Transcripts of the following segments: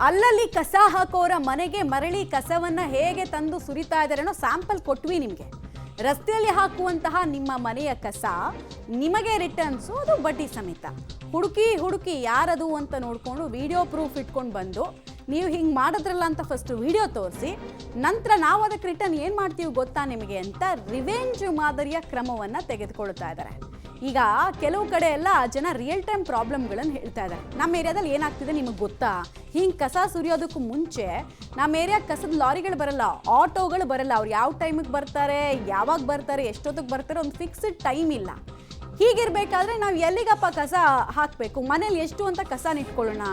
ಅಲ್ಲಲ್ಲಿ ಕಸ ಹಾಕೋರ ಮನೆಗೆ ಮರಳಿ ಕಸವನ್ನ ಹೇಗೆ ತಂದು ಸುರಿತಾ ಇದ್ದಾರೆ ಅನ್ನೋ ಸ್ಯಾಂಪಲ್ ಕೊಟ್ವಿ ನಿಮಗೆ. ರಸ್ತೆಯಲ್ಲಿ ಹಾಕುವಂತಹ ನಿಮ್ಮ ಮನೆಯ ಕಸ ನಿಮಗೆ ರಿಟರ್ನ್ಸು, ಅದು ಬಡ್ಡಿ ಸಮೇತ. ಹುಡುಕಿ ಯಾರದು ಅಂತ ನೋಡಿಕೊಂಡು ವಿಡಿಯೋ ಪ್ರೂಫ್ ಇಟ್ಕೊಂಡು ಬಂದು ನೀವು ಹಿಂಗೆ ಮಾಡಿದ್ರಲ್ಲ ಅಂತ ಫಸ್ಟ್ ವಿಡಿಯೋ ತೋರಿಸಿ, ನಂತರ ನಾವು ಅದಕ್ಕೆ ರಿಟರ್ನ್ ಏನು ಮಾಡ್ತೀವಿ ಗೊತ್ತಾ ನಿಮಗೆ ಅಂತ ರಿವೆಂಜ್ ಮಾದರಿಯ ಕ್ರಮವನ್ನು ತೆಗೆದುಕೊಳ್ತಾ ಇದ್ದಾರೆ. ಈಗ ಕೆಲವು ಕಡೆ ಎಲ್ಲ ಜನ ರಿಯಲ್ ಟೈಮ್ ಪ್ರಾಬ್ಲಮ್ಗಳನ್ನು ಹೇಳ್ತಾ ಇದ್ದಾರೆ. ನಮ್ಮ ಏರಿಯಾದಲ್ಲಿ ಏನಾಗ್ತಿದೆ ನಿಮಗೆ ಗೊತ್ತಾ? ಹಿಂಗೆ ಕಸ ಸುರಿಯೋದಕ್ಕೂ ಮುಂಚೆ ನಮ್ಮ ಏರಿಯಾಗೆ ಕಸದ ಲಾರಿಗಳು ಬರಲ್ಲ, ಆಟೋಗಳು ಬರಲ್ಲ. ಅವ್ರು ಯಾವ ಟೈಮಿಗೆ ಬರ್ತಾರೆ, ಯಾವಾಗ ಬರ್ತಾರೆ, ಎಷ್ಟೊತ್ತಿಗೆ ಬರ್ತಾರೆ, ಒಂದು ಫಿಕ್ಸ್ಡ್ ಟೈಮ್ ಇಲ್ಲ. ಹೀಗಿರಬೇಕಾದ್ರೆ ನಾವು ಎಲ್ಲಿಗಪ್ಪ ಕಸ ಹಾಕಬೇಕು? ಮನೇಲಿ ಎಷ್ಟು ಅಂತ ಕಸ ನಿಟ್ಕೊಳ್ಳೋಣ?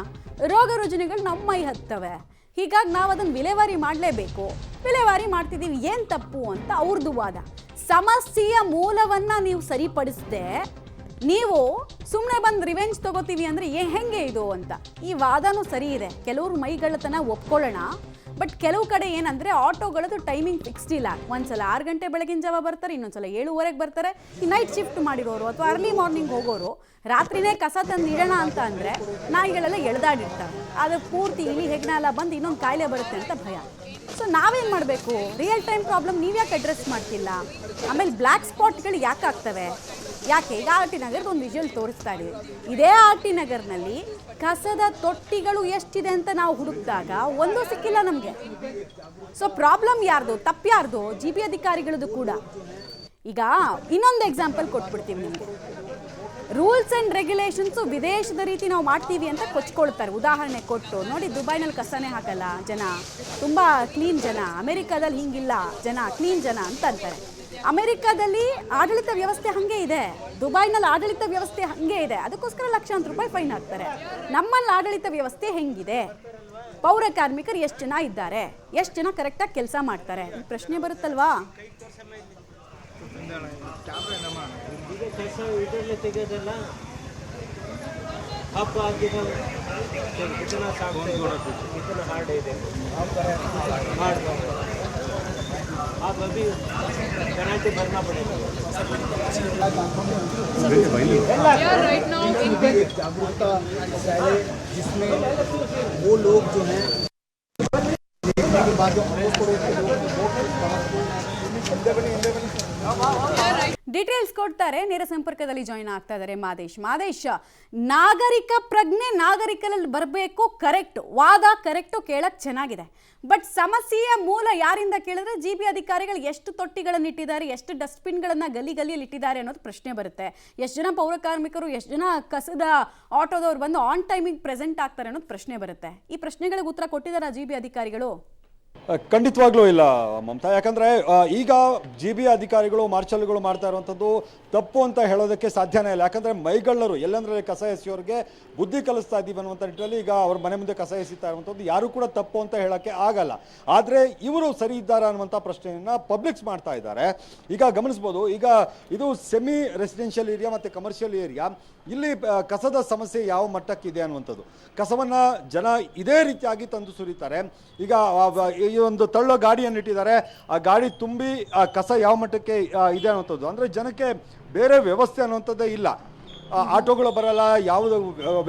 ರೋಗ ರುಜಿನಗಳು ನಮ್ಮ ಮೈ ಹತ್ತವೆ. ಹೀಗಾಗಿ ನಾವು ಅದನ್ನು ವಿಲೇವಾರಿ ಮಾಡಲೇಬೇಕು. ವಿಲೇವಾರಿ ಮಾಡ್ತಿದ್ದೀವಿ, ಏನು ತಪ್ಪು ಅಂತ ಅವ್ರದ್ದು ವಾದ. ಸಮಸ್ಯೆಯ ಮೂಲವನ್ನು ನೀವು ಸರಿಪಡಿಸದೆ ನೀವು ಸುಮ್ಮನೆ ಬಂದು ರಿವೆಂಜ್ ತಗೋತೀವಿ ಅಂದರೆ ಹೆಂಗೆ ಇದು ಅಂತ ಈ ವಾದನೂ ಸರಿ ಇದೆ. ಕೆಲವರು ಮೈಗಳತನ ಒಪ್ಕೊಳ್ಳೋಣ. ಬಟ್ ಕೆಲವು ಕಡೆ ಏನಂದರೆ ಆಟೋಗಳದ್ದು ಟೈಮಿಂಗ್ ಫಿಕ್ಸ್ಡ್ ಇಲ್ಲ. ಒಂದ್ಸಲ 6 ಗಂಟೆ ಬೆಳಗಿನ ಜಾವ ಬರ್ತಾರೆ, ಇನ್ನೊಂದ್ಸಲ 7:15ಗೆ ಬರ್ತಾರೆ. ಈ ನೈಟ್ ಶಿಫ್ಟ್ ಮಾಡಿರೋರು ಅಥವಾ ಅರ್ಲಿ ಮಾರ್ನಿಂಗ್ ಹೋಗೋರು ರಾತ್ರಿನೇ ಕಸ ತಂದು ಇಡೋಣ ಅಂತ ಅಂದರೆ ನಾಯಿಗಳೆಲ್ಲ ಎಳೆದಾಡಿರ್ತಾರೆ. ಅದು ಪೂರ್ತಿ ಇಲಿ ಹೆಗ್ನ ಎಲ್ಲ ಬಂದು ಇನ್ನೊಂದು ಕಾಯಿಲೆ ಬರುತ್ತೆ ಅಂತ ಭಯ. ಸೊ ನಾವೇನು ಮಾಡಬೇಕು? ರಿಯಲ್ ಟೈಮ್ ಪ್ರಾಬ್ಲಮ್ ನೀವು ಯಾಕೆ ಅಡ್ರೆಸ್ ಮಾಡ್ತಿಲ್ಲ? ಆಮೇಲೆ ಬ್ಲ್ಯಾಕ್ ಸ್ಪಾಟ್ಗಳು ಯಾಕೆ ಆಗ್ತವೆ? ಯಾಕೆ? ಈಗ ಆರ್ ಟಿ ನಗರದ ಒಂದು ವಿಜುವಲ್ ತೋರಿಸ್ತಾ ಇದೀವಿ. ಇದೇ ಆರ್ ಟಿ ನಗರ್ನಲ್ಲಿ ಕಸದ ತೊಟ್ಟಿಗಳು ಎಷ್ಟಿದೆ ಅಂತ ನಾವು ಹುಡುಕಿದಾಗ ಒಂದೂ ಸಿಕ್ಕಿಲ್ಲ ನಮಗೆ. ಸೊ ಪ್ರಾಬ್ಲಮ್ ಯಾರ್ದು? ತಪ್ಪು ಯಾರ್ದು? ಜಿ ಬಿ ಅಧಿಕಾರಿಗಳದ್ದು ಕೂಡ. ಈಗ ಇನ್ನೊಂದು ಎಕ್ಸಾಂಪಲ್ ಕೊಟ್ಬಿಡ್ತೀವಿ ನಿಮಗೆ. ರೂಲ್ಸ್ ಆ್ಯಂಡ್ ರೆಗ್ಯುಲೇಷನ್ಸು ವಿದೇಶದ ರೀತಿ ನಾವು ಮಾಡ್ತೀವಿ ಅಂತ ಕೊಚ್ಕೊಳ್ತಾರೆ. ಉದಾಹರಣೆ ಕೊಟ್ಟು ನೋಡಿ, ದುಬೈನಲ್ಲಿ ಕಸನೇ ಹಾಕಲ್ಲ ಜನ, ತುಂಬ ಕ್ಲೀನ್ ಜನ. ಅಮೆರಿಕಾದಲ್ಲಿ ಹಿಂಗಿಲ್ಲ ಜನ, ಕ್ಲೀನ್ ಜನ ಅಂತ ಅಂತಾರೆ. ಅಮೆರಿಕಾದಲ್ಲಿ ಆಡಳಿತ ವ್ಯವಸ್ಥೆ ಹಾಗೆ ಇದೆ, ದುಬೈನಲ್ಲಿ ಆಡಳಿತ ವ್ಯವಸ್ಥೆ ಹಾಗೆ ಇದೆ. ಅದಕ್ಕೋಸ್ಕರ ಲಕ್ಷಾಂತರ ರೂಪಾಯಿ ಫೈನ್ ಹಾಕ್ತಾರೆ. ನಮ್ಮಲ್ಲಿ ಆಡಳಿತ ವ್ಯವಸ್ಥೆ ಹೆಂಗಿದೆ? ಪೌರ ಕಾರ್ಮಿಕರು ಎಷ್ಟು ಜನ ಇದ್ದಾರೆ? ಎಷ್ಟು ಜನ ಕರೆಕ್ಟಾಗಿ ಕೆಲಸ ಮಾಡ್ತಾರೆ? ಈ ಪ್ರಶ್ನೆ ಬರುತ್ತಲ್ವಾ? ತೆಗೆಯೋದೆಲ್ಲ ಹಬ್ಬ ಆಗಿದ ಹಾರ್ಡ್ ಇದೆ आप अभी पेनल्टी भरना पड़ेगा। राइट नाउ जागरूकता पहले जिसमें वो लोग जो हैं देखने के बाद जो ಡೀಟೇಲ್ಸ್ ಕೊಡ್ತಾರೆ. ನೇರ ಸಂಪರ್ಕದಲ್ಲಿ ಜಾಯಿನ್ ಆಗ್ತಾ ಇದ್ದಾರೆ ಮಾದೇಶ್. ನಾಗರಿಕ ಪ್ರಜ್ಞೆ ನಾಗರಿಕರಲ್ಲಿ ಬರಬೇಕು, ಕರೆಕ್ಟ್ ವಾದ, ಕರೆಕ್ಟು, ಕೇಳಕ್ಕೆ ಚೆನ್ನಾಗಿದೆ. ಬಟ್ ಸಮಸ್ಯೆಯ ಮೂಲ ಯಾರಿಂದ ಕೇಳಿದ್ರೆ ಜಿ ಬಿ ಅಧಿಕಾರಿಗಳು ಎಷ್ಟು ತೊಟ್ಟಿಗಳನ್ನು ಇಟ್ಟಿದ್ದಾರೆ, ಎಷ್ಟು ಡಸ್ಟ್ಬಿನ್ಗಳನ್ನು ಗಲ್ಲಿಯಲ್ಲಿ ಇಟ್ಟಿದ್ದಾರೆ ಅನ್ನೋದು ಪ್ರಶ್ನೆ ಬರುತ್ತೆ. ಎಷ್ಟು ಜನ ಪೌರ ಕಾರ್ಮಿಕರು, ಎಷ್ಟು ಜನ ಕಸದ ಆಟೋದವ್ರು ಬಂದು ಆನ್ ಟೈಮಿಗೆ ಪ್ರೆಸೆಂಟ್ ಆಗ್ತಾರೆ ಅನ್ನೋದು ಪ್ರಶ್ನೆ ಬರುತ್ತೆ. ಈ ಪ್ರಶ್ನೆಗಳಿಗೆ ಉತ್ತರ ಕೊಟ್ಟಿದ್ದಾರೆ ಜಿ ಬಿ ಅಧಿಕಾರಿಗಳು? ಖಂಡಿತವಾಗ್ಲೂ ಇಲ್ಲ ಮಮತಾ. ಯಾಕಂದರೆ ಈಗ ಜಿ ಬಿ ಅಧಿಕಾರಿಗಳು ಮಾರ್ಷಲ್ಗಳು ಮಾಡ್ತಾ ಇರುವಂಥದ್ದು ತಪ್ಪು ಅಂತ ಹೇಳೋದಕ್ಕೆ ಸಾಧ್ಯನೇ ಇಲ್ಲ. ಯಾಕಂದರೆ ಮೈಗಳ್ಳರು ಎಲ್ಲಂದ್ರೆ ಕಸ ಎಸೆಯೋರಿಗೆ ಬುದ್ಧಿ ಕಲಿಸ್ತಾ ಇದ್ದೀವಿ ಅನ್ನುವಂಥ ನಿಟ್ಟಿನಲ್ಲಿ ಈಗ ಅವ್ರ ಮನೆ ಮುಂದೆ ಕಸ ಎಸಿತಾ ಇರುವಂಥದ್ದು ಯಾರು ಕೂಡ ತಪ್ಪು ಅಂತ ಹೇಳೋಕ್ಕೆ ಆಗಲ್ಲ. ಆದರೆ ಇವರು ಸರಿ ಇದ್ದಾರೆ ಅನ್ನುವಂಥ ಪ್ರಶ್ನೆಯನ್ನು ಪಬ್ಲಿಕ್ಸ್ ಮಾಡ್ತಾ ಇದ್ದಾರೆ. ಈಗ ಗಮನಿಸ್ಬೋದು, ಈಗ ಇದು ಸೆಮಿ ರೆಸಿಡೆನ್ಷಿಯಲ್ ಏರಿಯಾ ಮತ್ತು ಕಮರ್ಷಿಯಲ್ ಏರಿಯಾ. ಇಲ್ಲಿ ಕಸದ ಸಮಸ್ಯೆ ಯಾವ ಮಟ್ಟಕ್ಕಿದೆ ಅನ್ನುವಂಥದ್ದು. ಕಸವನ್ನು ಜನ ಇದೇ ರೀತಿಯಾಗಿ ತಂದು ಸುರಿತಾರೆ. ಈಗ ಈ ಒಂದು ತಳ್ಳೋ ಗಾಡಿಯನ್ನು ಇಟ್ಟಿದ್ದಾರೆ, ಆ ಗಾಡಿ ತುಂಬಿ ಆ ಕಸ ಯಾವ ಮಟ್ಟಕ್ಕೆ ಇದೆ ಅನ್ನುವಂಥದ್ದು. ಅಂದರೆ ಜನಕ್ಕೆ ಬೇರೆ ವ್ಯವಸ್ಥೆ ಅನ್ನುವಂಥದ್ದೇ ಇಲ್ಲ. ಆಟೋಗಳು ಬರಲ್ಲ, ಯಾವುದು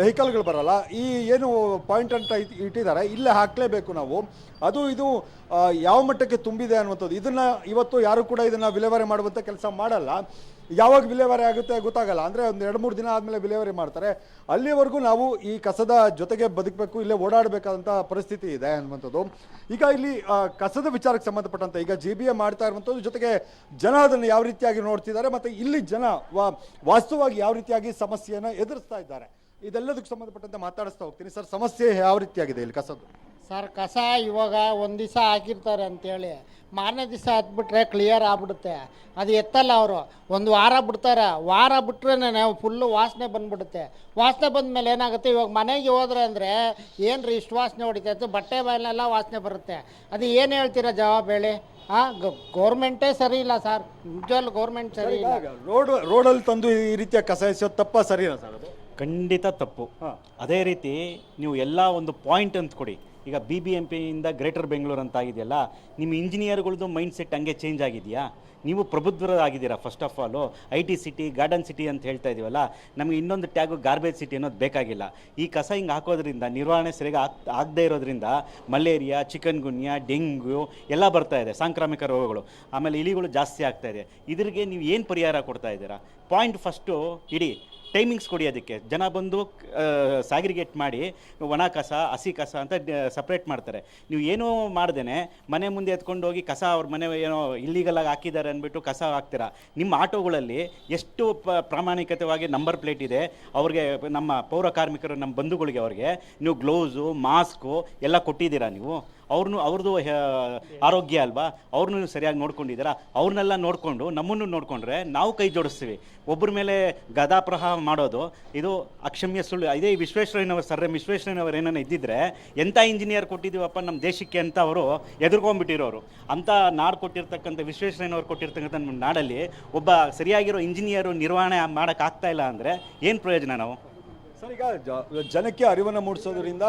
ವೆಹಿಕಲ್ಗಳು ಬರಲ್ಲ. ಈ ಏನು ಪಾಯಿಂಟ್ ಅಂತ ಇಟ್ಟಿದ್ದಾರೆ, ಇಲ್ಲೇ ಹಾಕಲೇಬೇಕು ನಾವು. ಅದು ಇದು ಯಾವ ಮಟ್ಟಕ್ಕೆ ತುಂಬಿದೆ ಅನ್ನುವಂಥದ್ದು. ಇದನ್ನು ಇವತ್ತು ಯಾರು ಕೂಡ ಇದನ್ನು ವಿಲೇವಾರಿ ಮಾಡುವಂಥ ಕೆಲಸ ಮಾಡಲ್ಲ. ಯಾವಾಗ ವಿಲೇವಾರಿ ಆಗುತ್ತೆ ಗೊತ್ತಾಗಲ್ಲ. ಅಂದರೆ ಒಂದು 2-3 ದಿನ ಆದಮೇಲೆ ವಿಲೇವಾರಿ ಮಾಡ್ತಾರೆ. ಅಲ್ಲಿವರೆಗೂ ನಾವು ಈ ಕಸದ ಜೊತೆಗೆ ಬದುಕಬೇಕು, ಇಲ್ಲೇ ಓಡಾಡಬೇಕಾದಂಥ ಪರಿಸ್ಥಿತಿ ಇದೆ ಅನ್ನುವಂಥದ್ದು. ಈಗ ಇಲ್ಲಿ ಕಸದ ವಿಚಾರಕ್ಕೆ ಸಂಬಂಧಪಟ್ಟಂತೆ ಈಗ ಜಿ ಬಿ ಎ ಮಾಡ್ತಾ ಇರುವಂಥದ್ದು, ಜೊತೆಗೆ ಜನ ಅದನ್ನು ಯಾವ ರೀತಿಯಾಗಿ ನೋಡ್ತಿದ್ದಾರೆ ಮತ್ತು ಇಲ್ಲಿ ಜನ ವಾಸ್ತವವಾಗಿ ಯಾವ ರೀತಿಯಾಗಿ ಸಮಸ್ಯೆಯನ್ನು ಎದುರಿಸ್ತಾ ಇದ್ದಾರೆ, ಇದೆಲ್ಲದಕ್ಕೆ ಸಂಬಂಧಪಟ್ಟಂತೆ ಮಾತಾಡಿಸ್ತಾ ಹೋಗ್ತೀನಿ. ಸರ್, ಸಮಸ್ಯೆ ಯಾವ ರೀತಿಯಾಗಿದೆ ಇಲ್ಲಿ ಕಸದ್ದು? ಸರ್, ಕಸ ಇವಾಗ ಒಂದು ದಿವಸ ಹಾಕಿರ್ತಾರೆ ಅಂತೇಳಿ ಮಾರನೇ ದಿವಸ ಹತ್ಬಿಟ್ರೆ ಕ್ಲಿಯರ್ ಆಗ್ಬಿಡುತ್ತೆ. ಅದು ಎತ್ತಲ್ಲ ಅವರು. ಒಂದು ವಾರ ಬಿಡ್ತಾರೆ, ವಾರ ಬಿಟ್ರೆ ಫುಲ್ಲು ವಾಸನೆ ಬಂದ್ಬಿಡುತ್ತೆ. ವಾಸನೆ ಬಂದಮೇಲೆ ಏನಾಗುತ್ತೆ, ಇವಾಗ ಮನೆಗೆ ಹೋದ್ರೆ ಅಂದರೆ ಏನು ರೀ ಇಷ್ಟು ವಾಸನೆ ಹೊಡಿತೈತೆ, ಬಟ್ಟೆ ಬಾಯಲ್ಲೆಲ್ಲ ವಾಸನೆ ಬರುತ್ತೆ. ಅದು ಏನು ಹೇಳ್ತೀರಾ ಜವಾಬ್ ಹೇಳಿ? ಗೌರ್ಮೆಂಟೇ ಸರಿ ಇಲ್ಲ ಸರ್, ನಿಜವಾಗ್ಲೂ ಗೌರ್ಮೆಂಟ್ ಸರಿ ಇಲ್ಲ. ರೋಡಲ್ಲಿ ತಂದು ಈ ರೀತಿಯ ಕಸ ಎಸೆಯೋದು ತಪ್ಪ, ಸರಿನಾ ಸರ್ ಅದು? ಖಂಡಿತ ತಪ್ಪು. ಅದೇ ರೀತಿ ನೀವು ಎಲ್ಲ ಒಂದು ಪಾಯಿಂಟ್ ಅಂತ ಕೊಡಿ. ಈಗ BBMPಯಿಂದ ಗ್ರೇಟರ್ ಬೆಂಗಳೂರು ಅಂತ ಆಗಿದೆಯಲ್ಲ, ನಿಮ್ಮ ಇಂಜಿನಿಯರ್ಗಳದ್ದು ಮೈಂಡ್ ಸೆಟ್ ಹಂಗೆ ಚೇಂಜ್ ಆಗಿದೆಯಾ? ನೀವು ಪ್ರಬುದ್ಧರಾಗಿದ್ದೀರಾ. First of all IT city, garden city ಅಂತ ಹೇಳ್ತಾ ಇದೀವಲ್ಲ, ನಮಗೆ ಇನ್ನೊಂದು ಟ್ಯಾಗು ಗಾರ್ಬೇಜ್ ಸಿಟಿ ಅನ್ನೋದು ಬೇಕಾಗಿಲ್ಲ. ಈ ಕಸ ಹಿಂಗೆ ಹಾಕೋದ್ರಿಂದ ನಿರ್ವಹಣೆ ಸರಿಯಾಗಿ ಆಗದೇ ಇರೋದ್ರಿಂದ ಮಲೇರಿಯಾ, ಚಿಕನ್ ಗುನ್ಯಾ, ಡೆಂಗ್ಯೂ ಎಲ್ಲ ಬರ್ತಾ ಇದೆ, ಸಾಂಕ್ರಾಮಿಕ ರೋಗಗಳು. ಆಮೇಲೆ ಇಲಿಗಳು ಜಾಸ್ತಿ ಆಗ್ತಾ ಇದೆ. ಇದ್ರಿಗೆ ನೀವು ಏನು ಪರಿಹಾರ ಕೊಡ್ತಾ ಇದ್ದೀರಾ? ಪಾಯಿಂಟ್ ಫಸ್ಟು ಇಡಿ ಟೈಮಿಂಗ್ಸ್ ಕೊಡಿ. ಅದಕ್ಕೆ ಜನ ಬಂದು ಸ್ಯಾಗ್ರಿಗೇಟ್ ಮಾಡಿ ಒಣ ಕಸ, ಹಸಿ ಕಸ ಅಂತ ಸಪ್ರೇಟ್ ಮಾಡ್ತಾರೆ. ನೀವು ಏನೂ ಮಾಡ್ದೇನೆ ಮನೆ ಮುಂದೆ ಎತ್ಕೊಂಡು ಹೋಗಿ ಕಸ ಅವ್ರ ಮನೆ ಏನೋ ಇಲ್ಲಿಗಲಾಗಿ ಹಾಕಿದ್ದಾರೆ ಅಂದ್ಬಿಟ್ಟು ಕಸ ಹಾಕ್ತೀರಾ. ನಿಮ್ಮ ಆಟೋಗಳಲ್ಲಿ ಎಷ್ಟು ಪ್ರಾಮಾಣಿಕತೆವಾಗಿ ನಂಬರ್ ಪ್ಲೇಟ್ ಇದೆ, ಅವ್ರಿಗೆ ನಮ್ಮ ಪೌರ ಕಾರ್ಮಿಕರು, ನಮ್ಮ ಬಂಧುಗಳಿಗೆ ಅವ್ರಿಗೆ ನೀವು ಗ್ಲೌಸು, ಮಾಸ್ಕು ಎಲ್ಲ ಕೊಟ್ಟಿದ್ದೀರಾ? ನೀವು ಅವ್ರದ್ದು ಆರೋಗ್ಯ ಅಲ್ವಾ, ಅವ್ರನ್ನೂ ನೀವು ಸರಿಯಾಗಿ ನೋಡ್ಕೊಂಡಿದ್ದೀರಾ? ಅವ್ರನ್ನೆಲ್ಲ ನೋಡಿಕೊಂಡು ನಮ್ಮನ್ನು ನೋಡಿಕೊಂಡ್ರೆ ನಾವು ಕೈ ಜೋಡಿಸ್ತೀವಿ. ಒಬ್ಬರ ಮೇಲೆ ಗದಾಪ್ರಹಾರ ಮಾಡೋದು ಇದು ಅಕ್ಷಮ್ಯ ಸುಳ್ಳು. ಇದೇ ವಿಶ್ವೇಶ್ವರಯ್ಯನವರು, ಸರ್ ವಿಶ್ವೇಶ್ವರಯ್ಯನವರು ಏನೋ ಇದ್ದಿದ್ರೆ ಎಂಥ ಇಂಜಿನಿಯರ್ ಕೊಟ್ಟಿದ್ದೀವಪ್ಪ ನಮ್ಮ ದೇಶಕ್ಕೆ ಅಂತ ಅವರು ಎದುರ್ಕೊಂಡ್ಬಿಟ್ಟಿರೋರು. ಅಂಥ ನಾಡು ಕೊಟ್ಟಿರ್ತಕ್ಕಂಥ ವಿಶ್ವೇಶ್ವರಯ್ಯನವರು ಕೊಟ್ಟಿರ್ತಕ್ಕಂಥ ನಮ್ಮ ನಾಡಲ್ಲಿ ಒಬ್ಬ ಸರಿಯಾಗಿರೋ ಇಂಜಿನಿಯರು ನಿರ್ವಹಣೆ ಮಾಡೋಕ್ಕಾಗ್ತಾ ಇಲ್ಲ ಅಂದರೆ ಏನು ಪ್ರಯೋಜನ ನಾವು? ಸರ್, ಈಗ ಜನಕ್ಕೆ ಅರಿವನ್ನು ಮೂಡಿಸೋದ್ರಿಂದ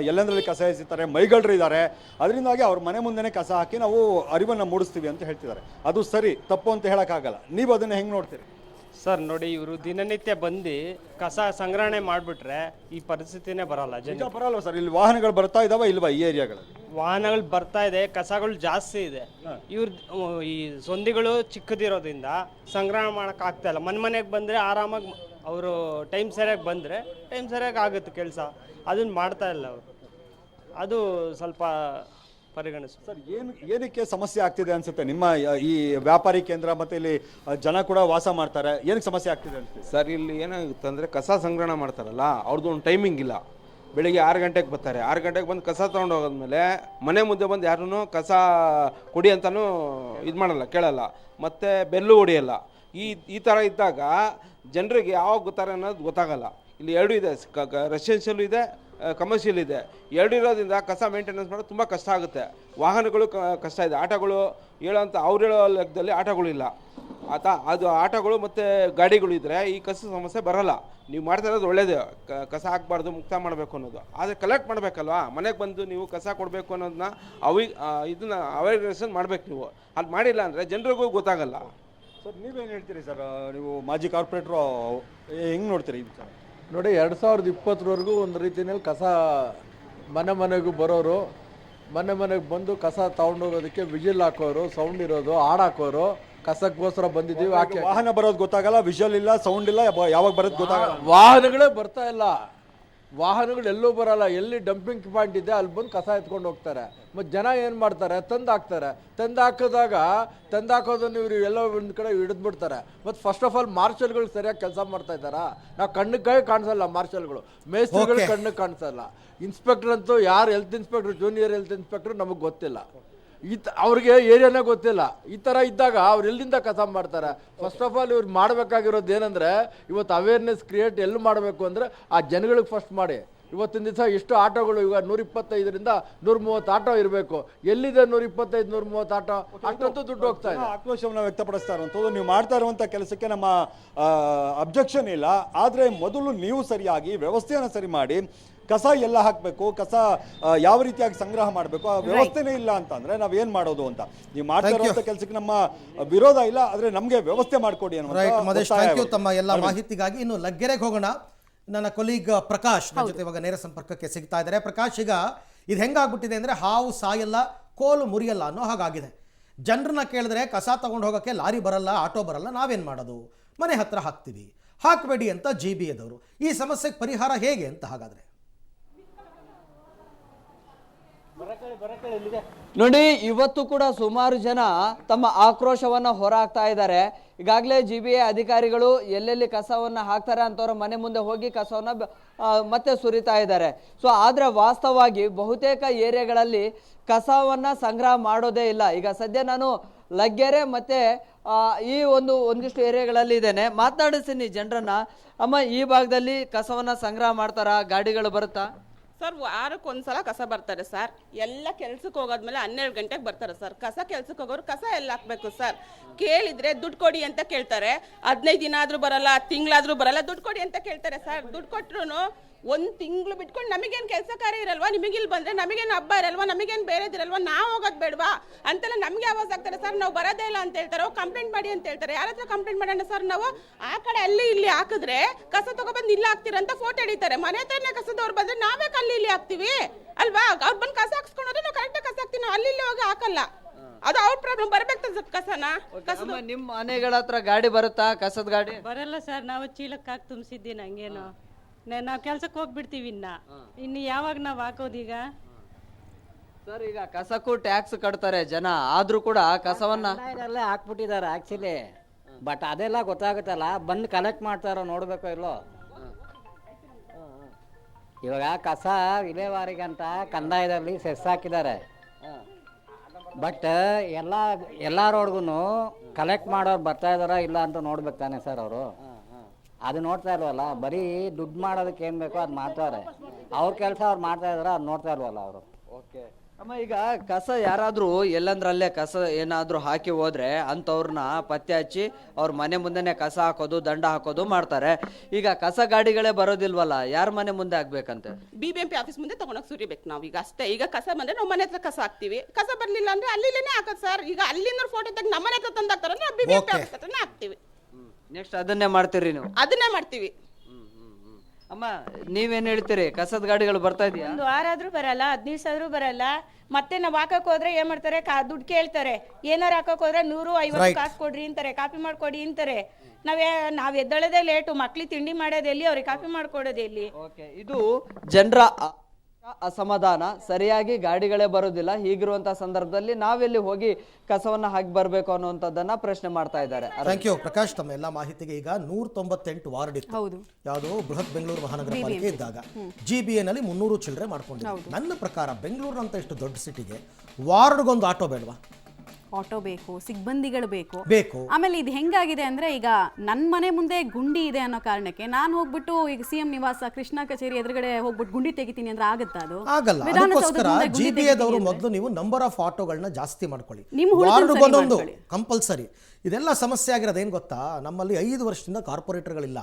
ಎಲ್ಲೆಂದರಲ್ಲಿ ಕಸ ಎಸಿತಾರೆ, ಮೈಗಳ್ರು ಇದ್ದಾರೆ, ಅದರಿಂದಾಗಿ ಅವ್ರ ಮನೆ ಮುಂದೆನೇ ಕಸ ಹಾಕಿ ನಾವು ಅರಿವನ್ನು ಮೂಡಿಸ್ತೀವಿ ಅಂತ ಹೇಳ್ತಿದ್ದಾರೆ. ಅದು ಸರಿ ತಪ್ಪು ಅಂತ ಹೇಳೋಕ್ಕಾಗಲ್ಲ. ನೀವು ಅದನ್ನು ಹೆಂಗೆ ನೋಡ್ತೀರಿ? ಸರ್ ನೋಡಿ, ಇವರು ದಿನನಿತ್ಯ ಬಂದು ಕಸ ಸಂಗ್ರಹಣೆ ಮಾಡಿಬಿಟ್ರೆ ಈ ಪರಿಸ್ಥಿತಿನೇ ಬರಲ್ಲ. ಜನ ಬರಲ್ವ ಸರ್? ಇಲ್ಲಿ ವಾಹನಗಳು ಬರ್ತಾ ಇದಾವ ಇಲ್ವಾ ಈ ಏರಿಯಾಗಳಲ್ಲಿ? ವಾಹನಗಳು ಬರ್ತಾ ಇದೆ, ಕಸಗಳು ಜಾಸ್ತಿ ಇದೆ. ಇವ್ರ ಈ ಸೊಂದಿಗಳು ಚಿಕ್ಕದಿರೋದ್ರಿಂದ ಸಂಗ್ರಹಣೆ ಮಾಡೋಕೆ ಆಗ್ತಾ ಇಲ್ಲ. ಮನೆಗೆ ಬಂದರೆ ಆರಾಮಾಗಿ ಅವರು ಟೈಮ್ ಸರಿಯಾಗಿ ಬಂದರೆ ಟೈಮ್ ಸರಿಯಾಗಿ ಆಗುತ್ತೆ ಕೆಲಸ. ಅದನ್ನು ಮಾಡ್ತಾ ಇಲ್ಲ ಅವರು. ಅದು ಸ್ವಲ್ಪ ಪರಿಗಣಿಸಿ. ಸರ್, ಏನಕ್ಕೆ ಸಮಸ್ಯೆ ಆಗ್ತಿದೆ ಅನ್ಸುತ್ತೆ? ನಿಮ್ಮ ಈ ವ್ಯಾಪಾರಿ ಕೇಂದ್ರ ಮತ್ತು ಇಲ್ಲಿ ಜನ ಕೂಡ ವಾಸ ಮಾಡ್ತಾರೆ, ಏನಕ್ಕೆ ಸಮಸ್ಯೆ ಆಗ್ತಿದೆ ಅನ್ಸುತ್ತೆ? ಸರ್, ಇಲ್ಲಿ ಏನಾಗುತ್ತೆ ಅಂದರೆ ಕಸ ಸಂಗ್ರಹಣ ಮಾಡ್ತಾರಲ್ಲ, ಅವ್ರದ್ದು ಒಂದು ಟೈಮಿಂಗ್ ಇಲ್ಲ. ಬೆಳಿಗ್ಗೆ 6 ಗಂಟೆಗೆ ಬರ್ತಾರೆ, 6 ಗಂಟೆಗೆ ಬಂದು ಕಸ ತೊಗೊಂಡು ಹೋಗೋದ್ಮೇಲೆ ಮನೆ ಮುಂದೆ ಬಂದು ಯಾರೂ ಕಸ ಕೊಡಿ ಅಂತಲೂ ಇದು ಮಾಡಲ್ಲ, ಕೇಳಲ್ಲ, ಮತ್ತು ಬೆಲ್ಲು ಹೊಡಿಯಲ್ಲ. ಈ ಥರ ಇದ್ದಾಗ ಜನರಿಗೆ ಯಾವಾಗ ಗೊತ್ತಾರೆ ಅನ್ನೋದು ಗೊತ್ತಾಗಲ್ಲ. ಇಲ್ಲಿ ಎರಡೂ ಇದೆ, ರೆಸಿಡೆನ್ಷಿಯಲ್ ಇದೆ, ಕಮರ್ಷಿಯಲ್ ಇದೆ. ಎರಡು ಇರೋದ್ರಿಂದ ಕಸ ಮೇಂಟೆನೆನ್ಸ್ ಮಾಡೋದು ತುಂಬ ಕಷ್ಟ ಆಗುತ್ತೆ. ವಾಹನಗಳು ಕಷ್ಟ ಇದೆ, ಆಟೋಗಳು ಹೇಳೋಂಥ ಅವ್ರು ಹೇಳೋ ಲೆಕ್ಕದಲ್ಲಿ ಆಟೋಗಳಿಲ್ಲ. ಅದು ಆಟೋಗಳು ಮತ್ತು ಗಾಡಿಗಳು ಇದ್ದರೆ ಈ ಕಸ ಸಮಸ್ಯೆ ಬರೋಲ್ಲ. ನೀವು ಮಾಡ್ತಾ ಇರೋದು ಒಳ್ಳೇದು, ಕಸ ಹಾಕಬಾರ್ದು, ಮುಕ್ತ ಮಾಡಬೇಕು ಅನ್ನೋದು. ಆದರೆ ಕಲೆಕ್ಟ್ ಮಾಡಬೇಕಲ್ವಾ? ಮನೆಗೆ ಬಂದು ನೀವು ಕಸ ಕೊಡಬೇಕು ಅನ್ನೋದನ್ನ ಇದನ್ನ ಅವೇರ್ನೆಸ್ ಮಾಡಬೇಕು. ನೀವು ಅದು ಮಾಡಿಲ್ಲ ಅಂದರೆ ಜನರಿಗೂ ಗೊತ್ತಾಗಲ್ಲ. ಸರ್, ನೀವೇನು ಹೇಳ್ತೀರಿ ಸರ್? ನೀವು ಮಾಜಿ ಕಾರ್ಪೊರೇಟ್ರು ಹೆಂಗೆ ನೋಡ್ತೀರಿ? ನೋಡಿ, 2020ವರೆಗೂ ಒಂದು ರೀತಿಯಲ್ಲಿ ಕಸ ಮನೆಗೂ ಬರೋರು, ಮನೆಗೆ ಬಂದು ಕಸ ತಗೊಂಡೋಗೋದಕ್ಕೆ ವಿಜಿಲ್ ಹಾಕೋರು, ಸೌಂಡ್ ಇರೋದು, ಹಾಡು ಹಾಕೋರು, ಕಸಕ್ಕೋಸ್ಕರ ಬಂದಿದ್ದೀವಿ. ವಾಹನ ಬರೋದು ಗೊತ್ತಾಗಲ್ಲ, ವಿಜುವಲ್ ಇಲ್ಲ, ಸೌಂಡ್ ಇಲ್ಲ, ಯಾವಾಗ ಬರೋದು ಗೊತ್ತಾಗಲ್ಲ. ವಾಹನಗಳೇ ಬರ್ತಾ ಇಲ್ಲ, ವಾಹನಗಳು ಎಲ್ಲೂ ಬರಲ್ಲ. ಎಲ್ಲಿ ಡಂಪಿಂಗ್ ಪಾಯಿಂಟ್ ಇದೆ ಅಲ್ಲಿ ಬಂದು ಕಸ ಎತ್ಕೊಂಡು ಹೋಗ್ತಾರೆ. ಮತ್ತು ಜನ ಏನು ಮಾಡ್ತಾರೆ? ತಂದು ಹಾಕ್ತಾರೆ. ತಂದು ಹಾಕೋದನ್ನು ಇವರು ಎಲ್ಲ ಒಂದು ಕಡೆ ಹಿಡಿದ್ಬಿಡ್ತಾರೆ. ಮತ್ತು ಫಸ್ಟ್ ಆಫ್ ಆಲ್ ಮಾರ್ಷಲ್ಗಳು ಸರಿಯಾಗಿ ಕೆಲಸ ಮಾಡ್ತಾ ಇದ್ದಾರಾ? ನಾವು ಕಣ್ಣಿಗೆ ಕಾಣಿಸಲ್ಲ. ಮಾರ್ಷಲ್ಗಳು, ಮೇಸ್ತ್ರಿಗಳು ಕಣ್ಣಿಗೆ ಕಾಣಿಸಲ್ಲ. ಇನ್ಸ್ಪೆಕ್ಟರ್ ಅಂತೂ ಯಾರು health inspector, junior health inspector ನಮಗೆ ಗೊತ್ತಿಲ್ಲ. ಅವ್ರಿಗೆ ಏರಿಯಾನೇ ಗೊತ್ತಿಲ್ಲ. ಈ ಥರ ಇದ್ದಾಗ ಅವ್ರು ಎಲ್ಲಿಂದ ಕಸ ಮಾಡ್ತಾರೆ? ಫಸ್ಟ್ ಆಫ್ ಆಲ್ ಇವ್ರು ಮಾಡಬೇಕಾಗಿರೋದು ಏನಂದರೆ, ಇವತ್ತು ಅವೇರ್ನೆಸ್ ಕ್ರಿಯೇಟ್ ಎಲ್ಲಿ ಮಾಡಬೇಕು ಅಂದರೆ ಆ ಜನಗಳಿಗೆ ಫಸ್ಟ್ ಮಾಡಿ. ಇವತ್ತಿನ ದಿವಸ ಎಷ್ಟು ಆಟೋಗಳು, ಈಗ 125ರಿಂದ 130 ಆಟೋ ಇರಬೇಕು. ಎಲ್ಲಿದೆ 125, 130 ಆಟೋ? ಅಷ್ಟೊಂದು ದುಡ್ಡು ಹೋಗ್ತಾ ಇದೆ. ಆಕ್ರೋಶವನ್ನು ವ್ಯಕ್ತಪಡಿಸ್ತಾ ಇರುವಂಥದ್ದು. ನೀವು ಮಾಡ್ತಾ ಇರುವಂಥ ಕೆಲಸಕ್ಕೆ ನಮ್ಮ ಅಬ್ಜೆಕ್ಷನ್ ಇಲ್ಲ. ಆದರೆ ಮೊದಲು ನೀವು ಸರಿಯಾಗಿ ವ್ಯವಸ್ಥೆಯನ್ನು ಸರಿ ಮಾಡಿ, ಕಸ ಎಲ್ಲ ಹಾಕಬೇಕು, ಕಸ ಯಾವ ರೀತಿಯಾಗಿ ಸಂಗ್ರಹ ಮಾಡಬೇಕು, ಆ ವ್ಯವಸ್ಥೆನೇ ಇಲ್ಲ ಅಂತಂದ್ರೆ ನಾವೇನ್ ಮಾಡೋದು ಅಂತ. ನೀವು ಮಾಡ್ತಾ ಇರುವಂತ ಕೆಲಸಕ್ಕೆ ನಮ್ಮ ವಿರೋಧ ಇಲ್ಲ, ಆದ್ರೆ ನಮಗೆ ವ್ಯವಸ್ಥೆ ಮಾಡಿಕೊಡಿ ಅನ್ನೋ. ತಮ್ಮ ಎಲ್ಲ ಮಾಹಿತಿಗಾಗಿ ಇನ್ನು ಲಗ್ಗೆರೆಗೆ ಹೋಗೋಣ. ನನ್ನ ಕೊಲೀಗ್ ಪ್ರಕಾಶ್ ನನ್ನ ಜೊತೆ ಇವಾಗ ನೇರ ಸಂಪರ್ಕಕ್ಕೆ ಸಿಗ್ತಾ ಇದ್ದಾರೆ. ಪ್ರಕಾಶ್, ಈಗ ಇದು ಹೆಂಗಾಗ್ಬಿಟ್ಟಿದೆ ಅಂದರೆ ಹಾವು ಸಾಯಲ್ಲ, ಕೋಲು ಮುರಿಯಲ್ಲ ಅನ್ನೋ ಹಾಗಾಗಿದೆ. ಜನರನ್ನ ಕೇಳಿದ್ರೆ ಕಸ ತಗೊಂಡು ಹೋಗೋಕ್ಕೆ ಲಾರಿ ಬರಲ್ಲ, ಆಟೋ ಬರಲ್ಲ, ನಾವೇನು ಮಾಡೋದು? ಮನೆ ಹತ್ರ ಹಾಕ್ತೀವಿ, ಹಾಕಬೇಡಿ ಅಂತ JBAದವರು. ಈ ಸಮಸ್ಯೆಗೆ ಪರಿಹಾರ ಹೇಗೆ ಅಂತ ಹಾಗಾದರೆ? ನೋಡಿ, ಇವತ್ತು ಕೂಡ ಸುಮಾರು ಜನ ತಮ್ಮ ಆಕ್ರೋಶವನ್ನ ಹೊರಹಾಕ್ತಾ ಇದ್ದಾರೆ. ಈಗಾಗಲೇ JBA ಅಧಿಕಾರಿಗಳು ಎಲ್ಲೆಲ್ಲಿ ಕಸವನ್ನ ಹಾಕ್ತಾರೆ ಅಂತವ್ರ ಮನೆ ಮುಂದೆ ಹೋಗಿ ಕಸವನ್ನ ಮತ್ತೆ ಸುರಿತಾ ಇದ್ದಾರೆ. ಸೊ ಆದ್ರೆ ವಾಸ್ತವವಾಗಿ ಬಹುತೇಕ ಏರಿಯಾಗಳಲ್ಲಿ ಕಸವನ್ನ ಸಂಗ್ರಹ ಮಾಡೋದೇ ಇಲ್ಲ. ಈಗ ಸದ್ಯ ನಾನು ಲಗ್ಗೆರೆ ಮತ್ತೆ ಈ ಒಂದಿಷ್ಟು ಏರಿಯಾಗಳಲ್ಲಿ ಇದ್ದೇನೆ, ಮಾತನಾಡಿಸ್ತೀನಿ ಜನರನ್ನ. ಅಮ್ಮ, ಈ ಭಾಗದಲ್ಲಿ ಕಸವನ್ನ ಸಂಗ್ರಹ ಮಾಡ್ತಾರಾ? ಗಾಡಿಗಳು ಬರುತ್ತಾ? ಸರ್ ವಾರಕ್ಕೆ ಒಂದ್ಸಲ ಕಸ ಬರ್ತಾರೆ ಸರ್. ಎಲ್ಲ ಕೆಲ್ಸಕ್ಕೆ ಹೋಗೋದ್ಮೇಲೆ 12 ಗಂಟೆಗೆ ಬರ್ತಾರೆ ಸರ್. ಕಸ ಕೆಲ್ಸಕ್ಕೆ ಹೋಗೋರು ಕಸ ಎಲ್ಲ ಹಾಕ್ಬೇಕು ಸರ್. ಕೇಳಿದ್ರೆ ದುಡ್ಡು ಕೊಡಿ ಅಂತ ಕೇಳ್ತಾರೆ. 15 ದಿನ ಆದ್ರೂ ಬರಲ್ಲ, ತಿಂಗಳಾದ್ರೂ ಬರಲ್ಲ, ದುಡ್ಡು ಕೊಡಿ ಅಂತ ಕೇಳ್ತಾರೆ ಸರ್. ದುಡ್ಡು ಕೊಟ್ರು 1 ತಿಂಗಳು ಬಿಟ್ಕೊಂಡು ನಮಗೇನು ಕೆಲಸ ಕಾರ್ಯ ಇರಲ್ವಾ? ನಿಮಗೆ ಇಲ್ಲಿ ಬಂದ್ರೆ ನಮಗೇನು ಹಬ್ಬ ಇರಲ್ವಾ? ನಮಗೇನು ಬೇರೆದಿರಲ್ವಾ? ನಾವು ಹೋಗೋದು ಬೇಡವಾ ಅಂತೆಲ್ಲ ನಮಗೆ ಆವಾಜ್ ಆಗ್ತಾರೆ ಸರ್. ನಾವು ಬರೋದೇ ಇಲ್ಲ ಅಂತ ಹೇಳ್ತಾರೆ. ಕಂಪ್ಲೇಂಟ್ ಮಾಡಿ ಅಂತ ಹೇಳ್ತಾರೆ. ಯಾರ ಹತ್ರ ಕಂಪ್ಲೇಂಟ್ ಮಾಡೋಣ ಸರ್? ನಾವು ಆ ಕಡೆ ಅಲ್ಲಿ ಇಲ್ಲಿ ಹಾಕಿದ್ರೆ ಕಸ ತಗೊಬಂದು ಇಲ್ಲ ಹಾಕ್ತೀರ ಅಂತ ಫೋಟೋ ಹಿಡಿತಾರೆ. ಮನೆ ಹತ್ರನೇ ಕಸದವ್ರು ಬಂದ್ರೆ ನಾವೇ ಅಲ್ಲಿ ಇಲ್ಲಿ ಹಾಕ್ತಿವಿ ಅಲ್ವಾ? ಅವ್ರು ಬಂದು ಕಸ ಹಾಕ್ಸ್ಕೊಂಡ್ರೆ ನಾವು ಕರೆಕ್ಟಾಗಿ ಕಸ ಹಾಕ್ತೀವಿ. ನಾವು ಅಲ್ಲಿ ಇಲ್ಲಿ ಹೋಗಿ ಹಾಕಲ್ಲ. ಅದು ಅವ್ರ ಪ್ರಾಬ್ಲಮ್. ಬರ್ಬೇಕು ಸರ್ ಕಸನ. ನಿಮ್ಮ ಮನೆಗಳ ಹತ್ರ ಗಾಡಿ ಬರುತ್ತಾ ಕಸದ ಗಾಡಿ? ಬರಲ್ಲ ಸರ್. ನಾವು ಚೀಲಕ್ಕೆ ಹಾಕಿ ತುಂಬಿಸಿದ್ದೀನಿ ಹಂಗೇನು. ನಾವು ಕೆಲ್ಸಕ್ಕೆ ಹೋಗ್ಬಿಡ್ತೀವಿ ಇನ್ನು ಯಾವಾಗ ನಾವು ಹಾಕೋದೀಗ ಸರ್? ಈಗ ಕಸಕ್ಕೂ ಟ್ಯಾಕ್ಸ್ ಕಟ್ತಾರೆ ಜನ, ಆದ್ರೂ ಕೂಡ ಕಸವನ್ನ ಹಾಕ್ಬಿಟ್ಟಿದ್ದಾರೆ ಆಕ್ಚುಲಿ. ಬಟ್ ಅದೆಲ್ಲ ಗೊತ್ತಾಗುತ್ತಲ್ಲ, ಬಂದು ಕಲೆಕ್ಟ್ ಮಾಡ್ತಾರೋ ನೋಡ್ಬೇಕೋ ಇಲ್ಲೋ. ಇವಾಗ ಕಸ ವಿಲೇವಾರಿಗಂತ ಕಂದಾಯದಲ್ಲಿ ಸೆಸ್ ಹಾಕಿದ್ದಾರೆ. ಬಟ್ ಎಲ್ಲ ರೋಡ್ಗೂ ಕಲೆಕ್ಟ್ ಮಾಡೋರು ಬರ್ತಾ ಇದಾರ ಇಲ್ಲ ಅಂತ ನೋಡ್ಬೇಕು ತಾನೆ ಸರ್ ಅವರು. ಅದು ನೋಡ್ತಾ ಇಲ್ವಲ್ಲ, ಬರೀ ದುಡ್ಡು ಮಾಡೋದಕ್ಕೆ ಏನು ಬೇಕೋ ಅದು ಮಾಡ್ತಾರೆ. ಅವ್ರ ಕೆಲಸ ಅವ್ರು ಮಾಡ್ತಾ ಇದಾರೆ, ಅದು ನೋಡ್ತಾ ಇಲ್ವಲ್ಲ ಅವರು. ಓಕೆ ಅಮ್ಮ, ಈಗ ಕಸ ಯಾರಾದ್ರೂ ಎಲ್ಲಂದ್ರಲ್ಲೇ ಕಸ ಏನಾದ್ರೂ ಹಾಕಿ ಹೋದ್ರೆ ಅಂಥವ್ರನ್ನ ಪತ್ತೆ ಹಚ್ಚಿ ಅವ್ರ ಮನೆ ಮುಂದೆನೆ ಕಸ ಹಾಕೋದು, ದಂಡ ಹಾಕೋದು ಮಾಡ್ತಾರೆ. ಈಗ ಕಸ ಗಾಡಿಗಳೇ ಬರೋದಿಲ್ವಲ್ಲ, ಯಾರ ಮನೆ ಮುಂದೆ ಆಗ್ಬೇಕಂತೆ? BBMP ಆಫೀಸ್ ಮುಂದೆ ತಗೊಂಡೋಗಿ ಸುರಿಬೇಕು ನಾವು. ಈಗ ಅಷ್ಟೇ. ಈಗ ಕಸ ಬಂದ್ರೆ ನಾವು ಮನೆ ಹತ್ರ ಕಸ ಹಾಕ್ತಿವಿ. ಕಸ ಬರ್ಲಿಲ್ಲ ಅಂದ್ರೆ ಅಲ್ಲಿಲೇನೆ ಹಾಕೋದು ಸರ್. ಈಗ ಅಲ್ಲಿಂದ ಫೋಟೋ ತೆಗೆದು ನಮ್ಮ ಮನೆ ಹತ್ರ ತಂದು ಹಾಕ್ತಾರೆ, ನಾವು BBMP ಆಫೀಸ್ ಹತ್ರನೇ ಹಾಕ್ತಿವಿ. ನೆಕ್ಸ್ಟ್ ಅದನ್ನೇ ಮಾಡ್ತೀರಿ ನೀವು? ಅದನ್ನೇ ಮಾಡ್ತೀವಿ. ಅಮ್ಮ, ನೀವೇನ್ ಹೇಳ್ತೀರಿ? ಕಸದ ಗಾಡಿಗಳು ಬರ್ತಾ ಇದೆಯಾ? 1 ವಾರ ಆದ್ರೂ ಬರಲ್ಲ, 15 ದಿವಸ ಆದ್ರೂ ಬರಲ್ಲ. ಮತ್ತೆ ನಾವು ಹಾಕಕ್ ಹೋದ್ರೆ ಏನ್ ಮಾಡ್ತಾರೆ, ದುಡ್ಡು ಕೇಳ್ತಾರೆ. ಏನಾರು ಹಾಕಕ್ ಹೋದ್ರೆ 150 ಕಾಸು ಕೊಡ್ರಿ ಅಂತಾರೆ, ಕಾಪಿ ಮಾಡ್ಕೊಡಿ ಅಂತಾರೆ. ನಾವ್ ಎದ್ದಳದೇ ಲೇಟು, ಮಕ್ಳಿಗೆ ತಿಂಡಿ ಮಾಡೋದು ಎಲ್ಲಿ, ಅವ್ರಿಗೆ ಕಾಪಿ ಮಾಡ್ಕೊಡೋದು ಎಲ್ಲಿ? ಓಕೆ, ಇದು ಜನರ ಅಸಮಾಧಾನ. ಸರಿಯಾಗಿ ಗಾಡಿಗಳೇ ಬರೋದಿಲ್ಲ. ಹೀಗಿರುವಂತ ಸಂದರ್ಭದಲ್ಲಿ ನಾವೆಲ್ಲಿ ಹೋಗಿ ಕಸವನ್ನ ಹಾಕಿ ಬರ್ಬೇಕು ಅನ್ನುವಂಥದ್ದನ್ನ ಪ್ರಶ್ನೆ ಮಾಡ್ತಾ ಇದ್ದಾರೆ. Thank you Prakash. ತಮ್ಮ ಎಲ್ಲ ಮಾಹಿತಿಗೆ. ಈಗ 198 ವಾರ್ಡ್ ಇತ್ತು ಯಾವುದು ಬೃಹತ್ ಬೆಂಗಳೂರು ಮಹಾನಗರ ಪಾಲಿಕೆ ಇದ್ದಾಗ. GBA ನಲ್ಲಿ 300 ಚಿಲ್ಲರೆ ಮಾಡ್ಕೊಂಡಿದ್ರು. ನನ್ನ ಪ್ರಕಾರ ಬೆಂಗಳೂರಿನಂತ ಇಷ್ಟು ದೊಡ್ಡ ಸಿಟಿಗೆ ವಾರ್ಡ್ಗೊಂದು ಆಟೋ ಬೇಡವಾ? ಆಟೋ ಬೇಕು, ಸಿಬ್ಬಂದಿಗಳು ಬೇಕು. ಬೇಕು ಆಮೇಲೆ ಇದು ಹೆಂಗಾಗಿದೆ ಅಂದ್ರೆ, ಈಗ ನನ್ನ ಮನೆ ಮುಂದೆ ಗುಂಡಿ ಇದೆ ಅನ್ನೋ ಕಾರಣಕ್ಕೆ ನಾನು ಹೋಗ್ಬಿಟ್ಟು ಈಗ CM ನಿವಾಸ ಕೃಷ್ಣ ಕಚೇರಿ ಎದುರುಗಡೆ ಹೋಗ್ಬಿಟ್ಟು ಗುಂಡಿ ತೆಗಿತೀನಿ ಅಂದ್ರೆ ಆಗುತ್ತಾ? ಅದು ಆಗಲ್ಲ. ಅದಕ್ಕೋಸ್ಕರ GBA ದವರು ಮೊದಲು ನೀವು ನಂಬರ್ ಆಫ್ ಆಟೋಗಳನ್ನ ಜಾಸ್ತಿ ಮಾಡ್ಕೊಳ್ಳಿ. ವಾರ್ಡ್ಗೊಂದೊಂದು ಕಂಪಲ್ಸರಿ. ಇದೆಲ್ಲ ಸಮಸ್ಯೆ ಆಗಿರೋದು ಏನು ಗೊತ್ತಾ? ನಮ್ಮಲ್ಲಿ 5 ವರ್ಷದಿಂದ ಕಾರ್ಪೊರೇಟರ್ಗಳಿಲ್ಲ,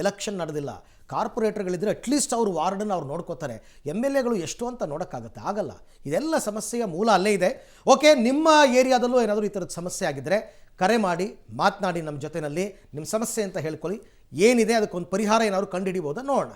ಎಲೆಕ್ಷನ್ ನಡೆದಿಲ್ಲ. ಕಾರ್ಪೊರೇಟರ್ಗಳಿದ್ರೆ ಅಟ್ಲೀಸ್ಟ್ ಅವರು ವಾರ್ಡನ್ನು ಅವ್ರು ನೋಡ್ಕೋತಾರೆ. MLAಗಳು ಎಷ್ಟು ಅಂತ ನೋಡೋಕ್ಕಾಗುತ್ತೆ? ಆಗಲ್ಲ. ಇದೆಲ್ಲ ಸಮಸ್ಯೆಯ ಮೂಲ ಅಲ್ಲೇ ಇದೆ. ಓಕೆ, ನಿಮ್ಮ ಏರಿಯಾದಲ್ಲೂ ಏನಾದರೂ ಈ ಥರದ ಸಮಸ್ಯೆ ಆಗಿದ್ದರೆ ಕರೆ ಮಾಡಿ, ಮಾತನಾಡಿ ನಮ್ಮ ಜೊತೆಯಲ್ಲಿ. ನಿಮ್ಮ ಸಮಸ್ಯೆ ಅಂತ ಹೇಳ್ಕೊಳ್ಳಿ. ಏನಿದೆ ಅದಕ್ಕೊಂದು ಪರಿಹಾರ ಏನಾದರೂ ಕಂಡುಹಿಡಿಬೋದಾ ನೋಡೋಣ.